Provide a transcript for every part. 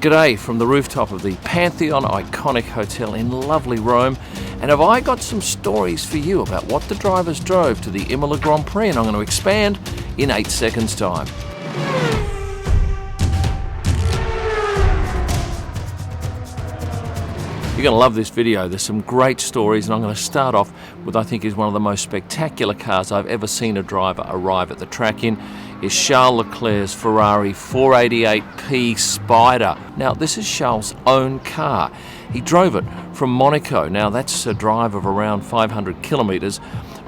G'day from the rooftop of the Pantheon iconic hotel in lovely Rome, and have I got some stories for you about what the drivers drove to the Imola Grand Prix, and I'm going to expand in 8 seconds time. You're going to love this video. There's some great stories, and I'm going to start off with I think is one of the most spectacular cars I've ever seen a driver arrive at the track in. Is Charles Leclerc's Ferrari 488P Spider. Now, this is Charles' own car. He drove it from Monaco. Now, that's a drive of around 500 kilometres.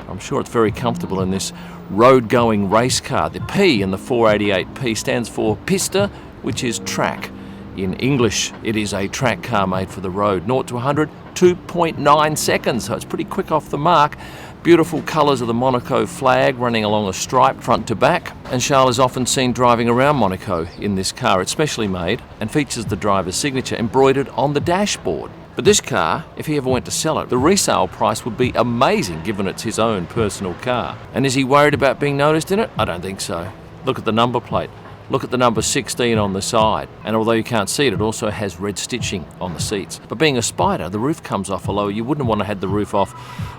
I'm sure it's very comfortable in this road-going race car. The P in the 488P stands for pista, which is track. In English, it is a track car made for the road. 0 to 100, 2.9 seconds, so it's pretty quick off the mark. Beautiful colours of the Monaco flag running along a stripe front to back, and Charles is often seen driving around Monaco in this car. It's specially made and features the driver's signature embroidered on the dashboard. But this car, if he ever went to sell it, the resale price would be amazing given it's his own personal car. And is he worried about being noticed in it? I don't think so. Look at the number plate. Look at the number 16 on the side, and although you can't see it, it also has red stitching on the seats. But being a Spider, the roof comes off, although you wouldn't want to have the roof off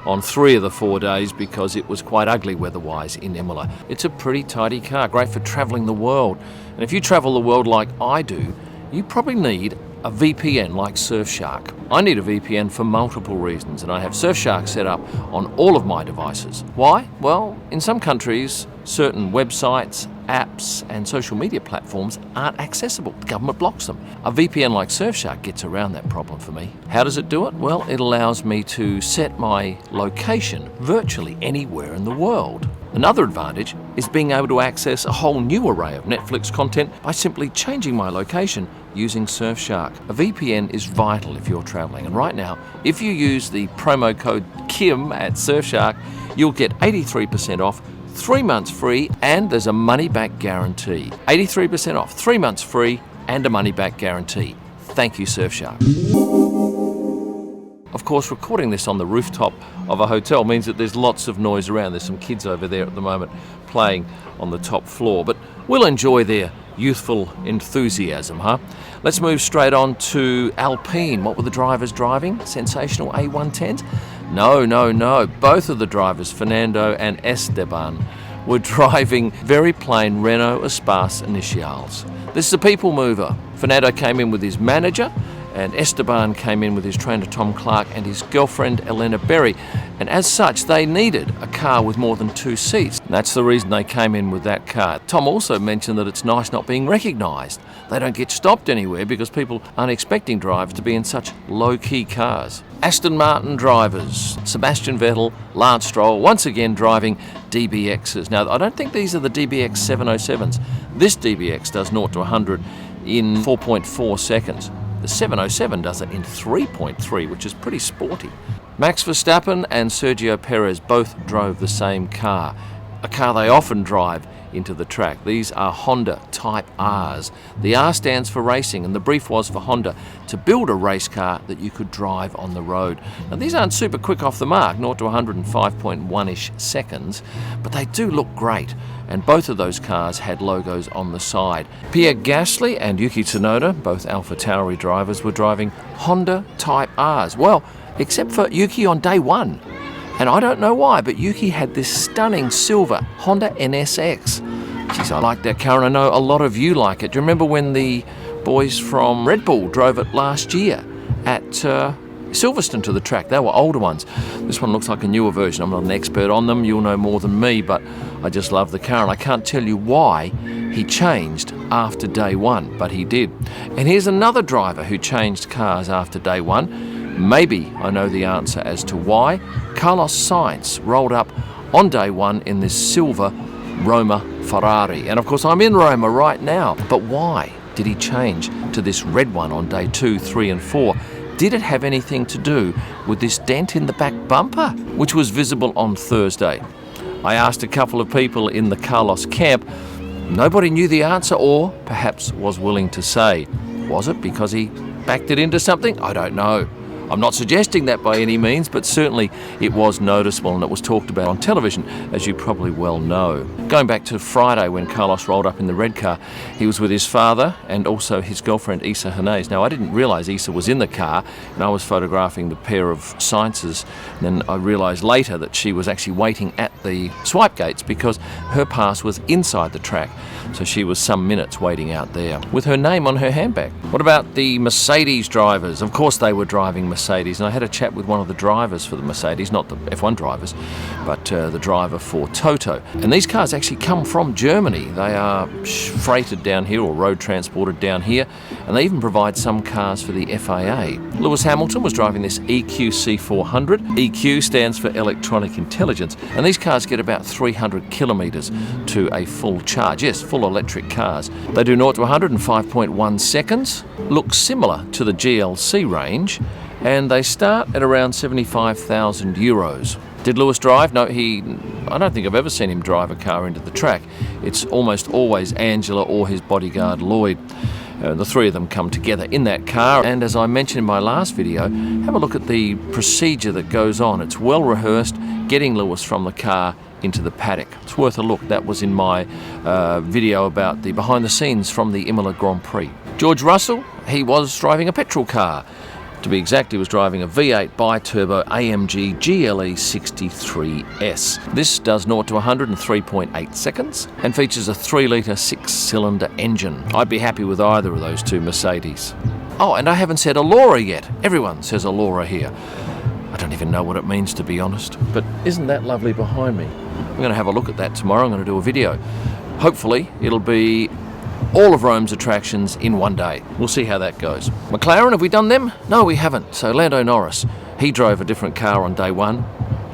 on 3 of the 4 days because it was quite ugly weather-wise in Imola. It's a pretty tidy car, great for travelling the world. And if you travel the world like I do, you probably need a VPN like Surfshark. I need a VPN for multiple reasons, and I have Surfshark set up on all of my devices. Why? Well, in some countries, certain websites, apps and social media platforms aren't accessible. The government blocks them. A VPN like Surfshark gets around that problem for me. How does it do it? Well, it allows me to set my location virtually anywhere in the world. Another advantage is being able to access a whole new array of Netflix content by simply changing my location using Surfshark. A VPN is vital if you're traveling, and right now, if you use the promo code KIM at Surfshark, you'll get 83% off, 3 months free, and there's a money-back guarantee. 83% off, 3 months free, and a money-back guarantee. Thank you, Surfshark. Of course, recording this on the rooftop of a hotel means that there's lots of noise around. There's some kids over there at the moment playing on the top floor, but we'll enjoy their youthful enthusiasm, huh? Let's move straight on to Alpine. What were the drivers driving? Sensational A110s? No. Both of the drivers, Fernando and Esteban, were driving very plain Renault Espace Initiales. This is a people mover. Fernando came in with his manager, and Esteban came in with his trainer Tom Clark and his girlfriend Elena Berry, and as such they needed a car with more than 2 seats, and that's the reason they came in with that car. Tom also mentioned that it's nice not being recognised. They don't get stopped anywhere because people aren't expecting drivers to be in such low-key cars. Aston Martin drivers, Sebastian Vettel, Lance Stroll, once again driving DBXs. Now, I don't think these are the DBX 707s. This DBX does 0 to 100 in 4.4 seconds. The 707 does it in 3.3, which is pretty sporty. Max Verstappen and Sergio Perez both drove the same car, a car they often drive into the track. These are Honda Type Rs. The R stands for racing, and the brief was for Honda to build a race car that you could drive on the road. Now, these aren't super quick off the mark, 0 to 105.1-ish seconds, but they do look great. And both of those cars had logos on the side. Pierre Gasly and Yuki Tsunoda, both AlphaTauri drivers, were driving Honda Type Rs. Well, except for Yuki on day one. And I don't know why, but Yuki had this stunning silver Honda NSX. Geez, I like that car, and I know a lot of you like it. Do you remember when the boys from Red Bull drove it last year at Silverstone to the track? They were older ones. This one looks like a newer version. I'm not an expert on them. You'll know more than me, but I just love the car, and I can't tell you why he changed after day one, but he did. And here's another driver who changed cars after day one. Maybe I know the answer as to why. Carlos Sainz rolled up on day one in this silver Roma Ferrari. And of course, I'm in Roma right now. But why did he change to this red one on day 2, 3 and 4? Did it have anything to do with this dent in the back bumper, which was visible on Thursday? I asked a couple of people in the Carlos camp. Nobody knew the answer, or perhaps was willing to say. Was it because he backed it into something? I don't know. I'm not suggesting that by any means, but certainly it was noticeable and it was talked about on television, as you probably well know. Going back to Friday when Carlos rolled up in the red car, he was with his father and also his girlfriend Isa Hanez. Now, I didn't realise Isa was in the car, and I was photographing the pair of Sciences, and then I realised later that she was actually waiting at the swipe gates because her pass was inside the track, so she was some minutes waiting out there with her name on her handbag. What about the Mercedes drivers? Of course they were driving Mercedes, and I had a chat with one of the drivers for the Mercedes, not the F1 drivers, but the driver for Toto. And these cars actually come from Germany. They are freighted down here or road transported down here, and they even provide some cars for the FIA. Lewis Hamilton was driving this EQC400. EQ stands for electronic intelligence, and these cars get about 300 kilometres to a full charge. Yes, full electric cars. They do 0 to 100 in 5.1 seconds, look similar to the GLC range, and they start at around 75,000 euros. Did Lewis drive? No, I don't think I've ever seen him drive a car into the track. It's almost always Angela or his bodyguard Lloyd. The three of them come together in that car, and as I mentioned in my last video, have a look at the procedure that goes on. It's well rehearsed, getting Lewis from the car into the paddock. It's worth a look. That was in my video about the behind the scenes from the Imola Grand Prix. George Russell, he was driving a petrol car. To be exact, he was driving a V8 bi-turbo AMG GLE 63S. This does 0 to 100 in 3.8 seconds and features a 3-litre 6-cylinder engine. I'd be happy with either of those two Mercedes. Oh, and I haven't said Allura yet. Everyone says Allura here. I don't even know what it means, to be honest. But isn't that lovely behind me? I'm going to have a look at that tomorrow. I'm going to do a video. Hopefully, it'll be all of Rome's attractions in one day. We'll see how that goes. McLaren, have we done them? No, we haven't. So Lando Norris, he drove a different car on day one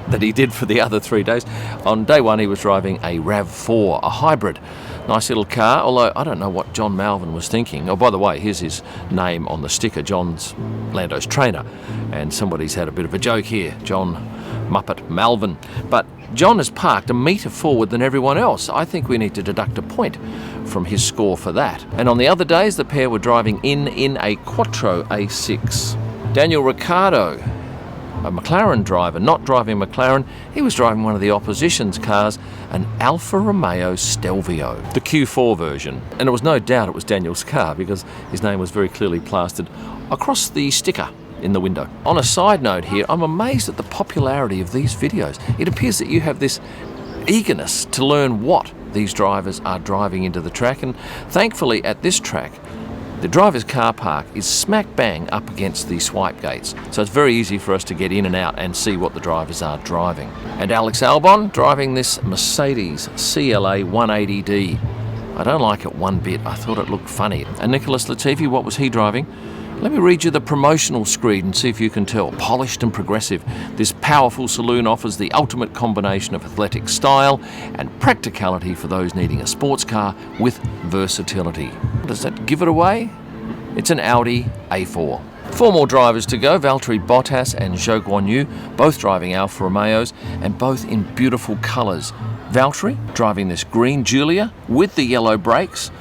that he did for the other 3 days. On day one, he was driving a RAV4, a hybrid. Nice little car, although I don't know what John Malvin was thinking. Oh, by the way, here's his name on the sticker. John's Lando's trainer. And somebody's had a bit of a joke here. John Muppet Malvin. But John has parked a metre forward than everyone else. I think we need to deduct a point from his score for that. And on the other days, the pair were driving in a Quattro A6. Daniel Ricciardo, a McLaren driver, not driving McLaren, he was driving one of the opposition's cars, an Alfa Romeo Stelvio, the Q4 version. And it was no doubt it was Daniel's car because his name was very clearly plastered across the sticker in the window. On a side note here, I'm amazed at the popularity of these videos. It appears that you have this eagerness to learn what these drivers are driving into the track, and thankfully at this track the driver's car park is smack bang up against the swipe gates, so it's very easy for us to get in and out and see what the drivers are driving. And Alex Albon driving this Mercedes CLA 180D. I don't like it one bit. I thought it looked funny. And Nicholas Latifi, what was he driving? Let me read you the promotional screed and see if you can tell. Polished and progressive, this powerful saloon offers the ultimate combination of athletic style and practicality for those needing a sports car with versatility. Does that give it away? It's an Audi A4. 4 more drivers to go, Valtteri Bottas and Zhou Guanyu, both driving Alfa Romeos and both in beautiful colours. Valtteri driving this green Giulia with the yellow brakes.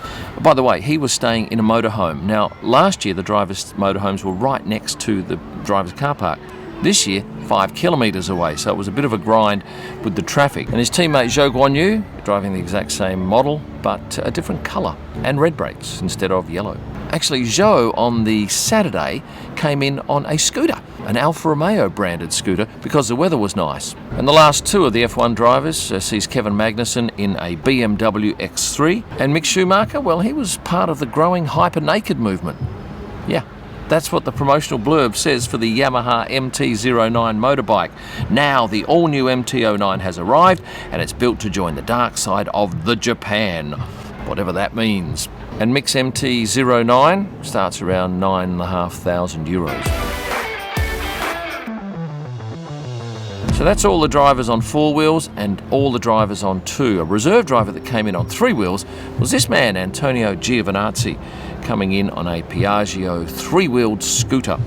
By the way, he was staying in a motorhome. Now, last year the drivers' motorhomes were right next to the driver's car park. This year, 5 kilometres away, so it was a bit of a grind with the traffic. And his teammate Zhou Guanyu driving the exact same model, but a different colour and red brakes instead of yellow. Actually, Zhou on the Saturday came in on a scooter, an Alfa Romeo branded scooter, because the weather was nice. And the last 2 of the F1 drivers sees Kevin Magnussen in a BMW X3, and Mick Schumacher, well, he was part of the growing hyper-naked movement. Yeah, that's what the promotional blurb says for the Yamaha MT-09 motorbike. Now the all-new MT-09 has arrived, and it's built to join the dark side of the Japan, whatever that means. And Mick's MT-09 starts around €9,500. So that's all the drivers on 4 wheels and all the drivers on 2. A reserve driver that came in on 3 wheels was this man, Antonio Giovenazzi, coming in on a Piaggio 3-wheeled scooter.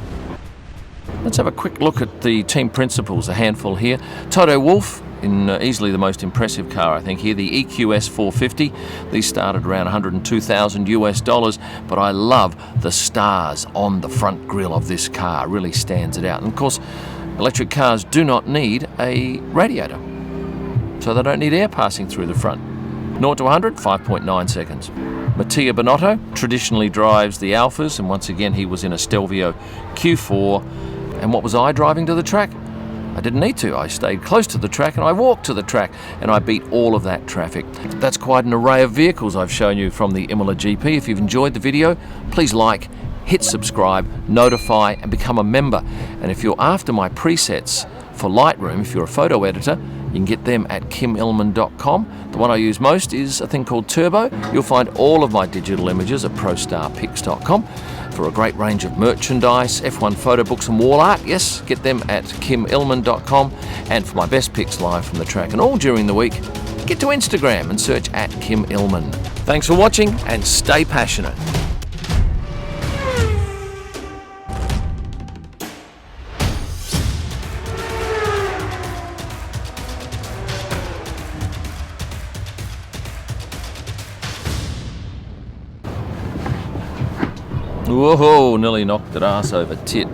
Let's have a quick look at the team principals, a handful here. Toto Wolff in easily the most impressive car, I think, here, the EQS 450. These started around $102,000, but I love the stars on the front grille of this car. It really stands it out. And of course, electric cars do not need a radiator, so they don't need air passing through the front. 0 to 100, 5.9 seconds. Mattia Binotto traditionally drives the Alphas, and once again he was in a Stelvio Q4. And what was I driving to the track? I didn't need to. I stayed close to the track and I walked to the track, and I beat all of that traffic. That's quite an array of vehicles I've shown you from the Imola GP. If you've enjoyed the video, please like, hit subscribe, notify and become a member. And if you're after my presets for Lightroom, if you're a photo editor, you can get them at kimillman.com. The one I use most is a thing called Turbo. You'll find all of my digital images at prostarpics.com. For a great range of merchandise, F1 photo books and wall art, yes, get them at kimillman.com. And for my best pics live from the track and all during the week, get to Instagram and search at Kim Illman. Thanks for watching and stay passionate. Whoa, nearly knocked it ass over tit.